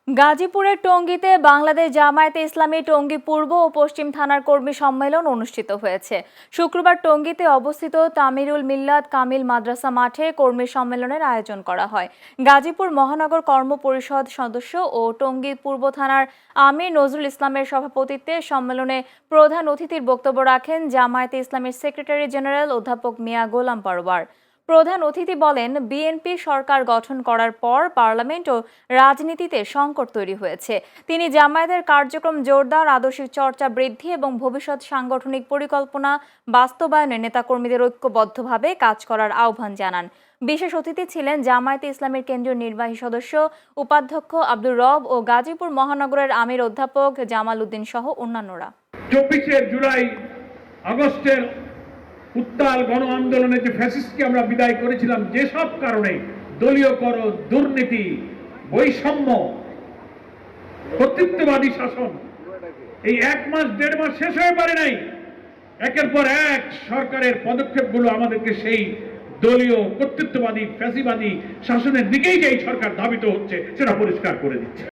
গাজীপুরের টঙ্গীতে বাংলাদেশ জামায়াতে ইসলামী টঙ্গী পূর্ব ও পশ্চিম থানার কর্মী সম্মেলন অনুষ্ঠিত হয়েছে। শুক্রবার টঙ্গীতে অবস্থিত তামিরুল মিল্লাত কামিল মাদ্রাসা মাঠে কর্মী সম্মেলনের আয়োজন করা হয়। গাজীপুর মহানগর কর্ম পরিষদ সদস্য ও টঙ্গী পূর্ব থানার আমির নজরুল ইসলামের সভাপতিত্বে সম্মেলনে প্রধান অতিথির বক্তব্য রাখেন জামায়াতে ইসলামীর সেক্রেটারি জেনারেল অধ্যাপক মিয়া গোলাম পরোয়ার। প্রধান অতিথি বলেন, বিএনপি সরকার গঠন করার পর পার্লামেন্ট ও রাজনীতিতে সংকট তৈরি হয়েছে। তিনি জামায়াতের কার্যক্রম জোরদার, আদর্শিক চর্চা বৃদ্ধি এবং ভবিষ্যৎ সাংগঠনিক পরিকল্পনা বাস্তবায়নে নেতাকর্মীদের ঐক্যবদ্ধভাবে কাজ করার আহ্বান জানান। বিশেষ অতিথি ছিলেন জামায়াতে ইসলামীর কেন্দ্রীয় নির্বাহী সদস্য উপাধ্যক্ষ আব্দুর রব ও গাজীপুর মহানগরের আমির অধ্যাপক জামাল উদ্দিন সহ অন্যান্যরা। 24 জুলাই আগস্টের উত্তাল গণ আন্দোলনে যে ফ্যাসিস্টকে আমরা বিদায় করেছিলাম, যেসব কারণে দলীয়করণ, দুর্নীতি, বৈষম্য, কর্তৃত্ববাদী শাসন, এই 1 মাস 1.5 মাস শেষ হয়ে পারে নাই। একের পর এক সরকারের পদক্ষেপগুলো আমাদেরকে সেই দলীয় কর্তৃত্ববাদী ফ্যাসিবাদী শাসনের দিকেই যে এই সরকার ধাবিত হচ্ছে সেটা পরিষ্কার করে দিচ্ছে।